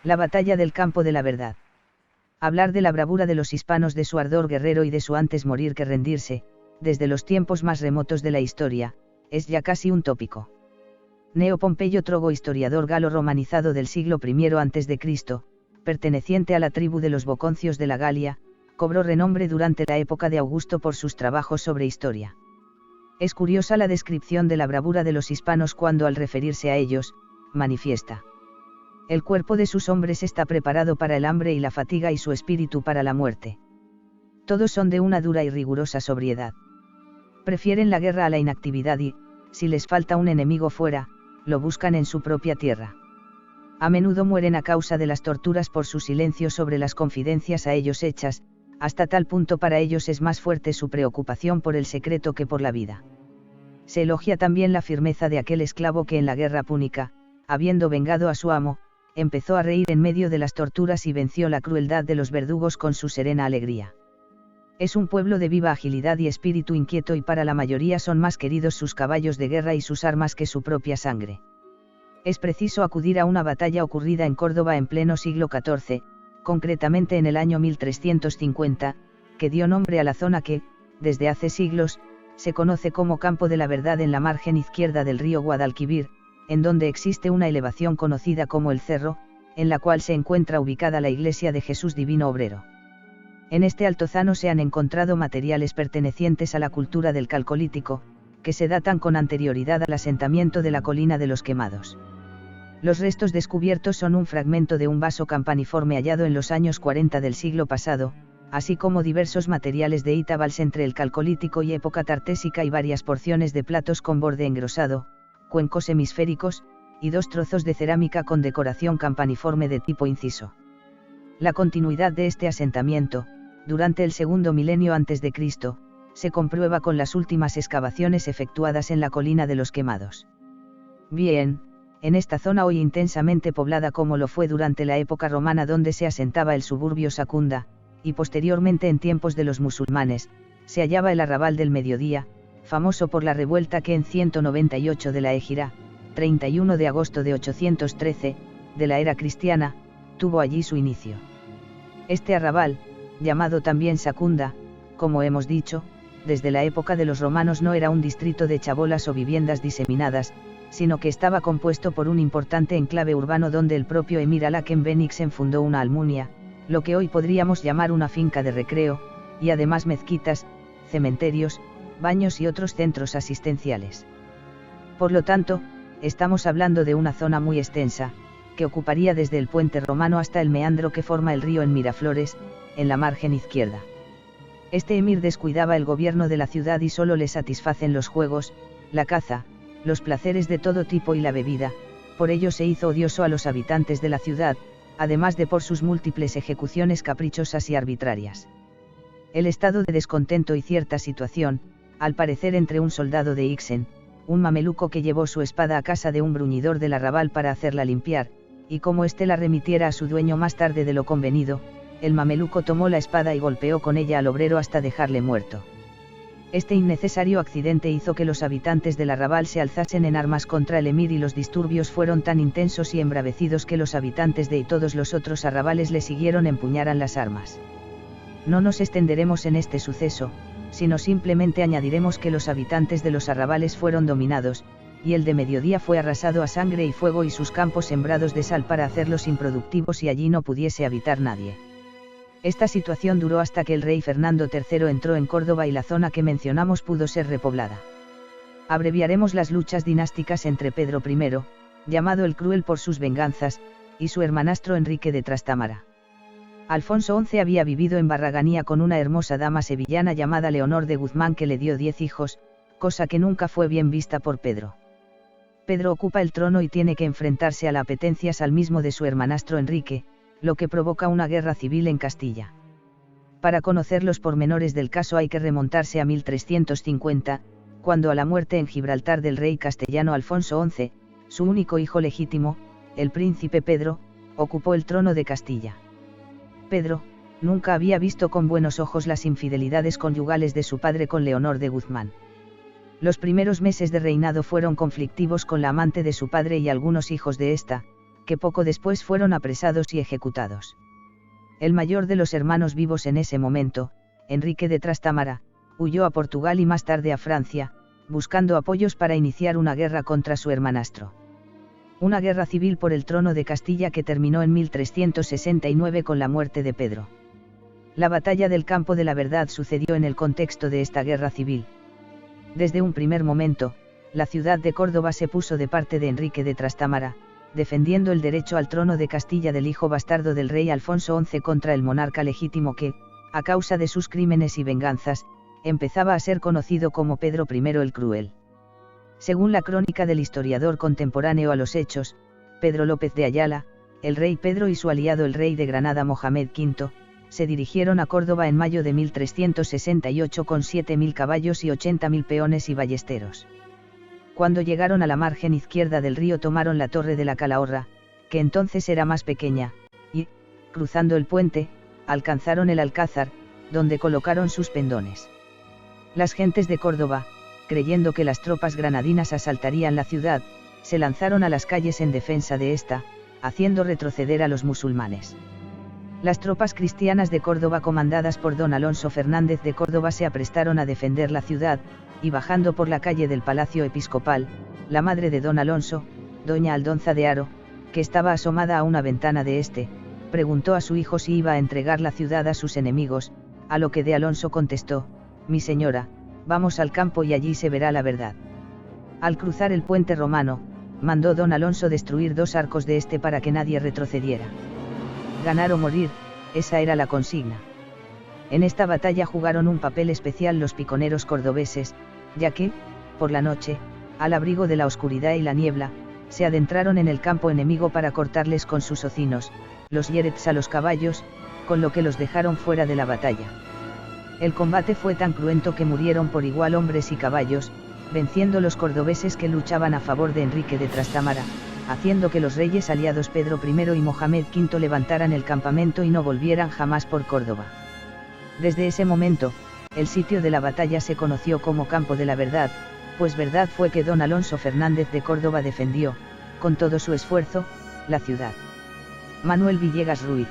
La batalla del campo de la verdad. Hablar de la bravura de los hispanos, de su ardor guerrero y de su antes morir que rendirse, desde los tiempos más remotos de la historia, es ya casi un tópico. Cneo Pompeyo Trogo, historiador galo romanizado del siglo I a.C., perteneciente a la tribu de los Boconcios de la Galia, cobró renombre durante la época de Augusto por sus trabajos sobre historia. Es curiosa la descripción de la bravura de los hispanos cuando, al referirse a ellos, manifiesta: el cuerpo de sus hombres está preparado para el hambre y la fatiga y su espíritu para la muerte. Todos son de una dura y rigurosa sobriedad. Prefieren la guerra a la inactividad y, si les falta un enemigo fuera, lo buscan en su propia tierra. A menudo mueren a causa de las torturas por su silencio sobre las confidencias a ellos hechas, hasta tal punto para ellos es más fuerte su preocupación por el secreto que por la vida. Se elogia también la firmeza de aquel esclavo que en la guerra púnica, habiendo vengado a su amo, empezó a reír en medio de las torturas y venció la crueldad de los verdugos con su serena alegría. Es un pueblo de viva agilidad y espíritu inquieto, y para la mayoría son más queridos sus caballos de guerra y sus armas que su propia sangre. Es preciso acudir a una batalla ocurrida en Córdoba en pleno siglo XIV, concretamente en el año 1350, que dio nombre a la zona que, desde hace siglos, se conoce como Campo de la Verdad, en la margen izquierda del río Guadalquivir, en donde existe una elevación conocida como el Cerro, en la cual se encuentra ubicada la iglesia de Jesús Divino Obrero. En este altozano se han encontrado materiales pertenecientes a la cultura del Calcolítico, que se datan con anterioridad al asentamiento de la Colina de los Quemados. Los restos descubiertos son un fragmento de un vaso campaniforme hallado en los años 40 del siglo pasado, así como diversos materiales de Itabals entre el Calcolítico y época tartésica, y varias porciones de platos con borde engrosado, cuencos hemisféricos, y 2 trozos de cerámica con decoración campaniforme de tipo inciso. La continuidad de este asentamiento, durante el segundo milenio a.C., se comprueba con las últimas excavaciones efectuadas en la Colina de los Quemados. Bien, en esta zona hoy intensamente poblada como lo fue durante la época romana, donde se asentaba el suburbio Sacunda, y posteriormente en tiempos de los musulmanes, se hallaba el Arrabal del Mediodía, famoso por la revuelta que en 198 de la Égira, 31 de agosto de 813, de la era cristiana, tuvo allí su inicio. Este arrabal, llamado también Sacunda, como hemos dicho, desde la época de los romanos no era un distrito de chabolas o viviendas diseminadas, sino que estaba compuesto por un importante enclave urbano donde el propio emir Al-Hakem Ben Ixen fundó una almunia, lo que hoy podríamos llamar una finca de recreo, y además mezquitas, cementerios, baños y otros centros asistenciales. Por lo tanto, estamos hablando de una zona muy extensa, que ocuparía desde el puente romano hasta el meandro que forma el río en Miraflores, en la margen izquierda. Este emir descuidaba el gobierno de la ciudad y solo le satisfacen los juegos, la caza, los placeres de todo tipo y la bebida, por ello se hizo odioso a los habitantes de la ciudad, además de por sus múltiples ejecuciones caprichosas y arbitrarias. El estado de descontento y cierta situación, al parecer entre un soldado de Ixen, un mameluco que llevó su espada a casa de un bruñidor del arrabal para hacerla limpiar, y como éste la remitiera a su dueño más tarde de lo convenido, el mameluco tomó la espada y golpeó con ella al obrero hasta dejarle muerto. Este innecesario accidente hizo que los habitantes del arrabal se alzasen en armas contra el emir, y los disturbios fueron tan intensos y embravecidos que los habitantes de y todos los otros arrabales le siguieron empuñaran las armas. No nos extenderemos en este suceso, sino simplemente añadiremos que los habitantes de los arrabales fueron dominados, y el de Mediodía fue arrasado a sangre y fuego y sus campos sembrados de sal para hacerlos improductivos y allí no pudiese habitar nadie. Esta situación duró hasta que el rey Fernando III entró en Córdoba y la zona que mencionamos pudo ser repoblada. Abreviaremos las luchas dinásticas entre Pedro I, llamado el Cruel por sus venganzas, y su hermanastro Enrique de Trastámara. Alfonso XI había vivido en Barraganía con una hermosa dama sevillana llamada Leonor de Guzmán, que le dio 10 hijos, cosa que nunca fue bien vista por Pedro. Pedro ocupa el trono y tiene que enfrentarse a las apetencias al mismo de su hermanastro Enrique, lo que provoca una guerra civil en Castilla. Para conocer los pormenores del caso hay que remontarse a 1350, cuando a la muerte en Gibraltar del rey castellano Alfonso XI, su único hijo legítimo, el príncipe Pedro, ocupó el trono de Castilla. Pedro, nunca había visto con buenos ojos las infidelidades conyugales de su padre con Leonor de Guzmán. Los primeros meses de reinado fueron conflictivos con la amante de su padre y algunos hijos de ésta, que poco después fueron apresados y ejecutados. El mayor de los hermanos vivos en ese momento, Enrique de Trastámara, huyó a Portugal y más tarde a Francia, buscando apoyos para iniciar una guerra contra su hermanastro. Una guerra civil por el trono de Castilla que terminó en 1369 con la muerte de Pedro. La batalla del Campo de la Verdad sucedió en el contexto de esta guerra civil. Desde un primer momento, la ciudad de Córdoba se puso de parte de Enrique de Trastámara, defendiendo el derecho al trono de Castilla del hijo bastardo del rey Alfonso XI contra el monarca legítimo que, a causa de sus crímenes y venganzas, empezaba a ser conocido como Pedro I el Cruel. Según la crónica del historiador contemporáneo a los hechos, Pedro López de Ayala, el rey Pedro y su aliado el rey de Granada Mohamed V, se dirigieron a Córdoba en mayo de 1368 con 7.000 caballos y 80.000 peones y ballesteros. Cuando llegaron a la margen izquierda del río tomaron la torre de la Calahorra, que entonces era más pequeña, y, cruzando el puente, alcanzaron el Alcázar, donde colocaron sus pendones. Las gentes de Córdoba, creyendo que las tropas granadinas asaltarían la ciudad, se lanzaron a las calles en defensa de esta, haciendo retroceder a los musulmanes. Las tropas cristianas de Córdoba comandadas por don Alonso Fernández de Córdoba se aprestaron a defender la ciudad, y bajando por la calle del Palacio Episcopal, la madre de don Alonso, doña Aldonza de Haro, que estaba asomada a una ventana de este, preguntó a su hijo si iba a entregar la ciudad a sus enemigos, a lo que de Alonso contestó: «Mi señora, vamos al campo y allí se verá la verdad». Al cruzar el puente romano, mandó don Alonso destruir 2 arcos de este para que nadie retrocediera. Ganar o morir, esa era la consigna. En esta batalla jugaron un papel especial los piconeros cordobeses, ya que, por la noche, al abrigo de la oscuridad y la niebla, se adentraron en el campo enemigo para cortarles con sus hocinos, los yérets a los caballos, con lo que los dejaron fuera de la batalla. El combate fue tan cruento que murieron por igual hombres y caballos, venciendo los cordobeses que luchaban a favor de Enrique de Trastámara, haciendo que los reyes aliados Pedro I y Mohamed V levantaran el campamento y no volvieran jamás por Córdoba. Desde ese momento, el sitio de la batalla se conoció como Campo de la Verdad, pues verdad fue que don Alonso Fernández de Córdoba defendió, con todo su esfuerzo, la ciudad. Manuel Villegas Ruiz.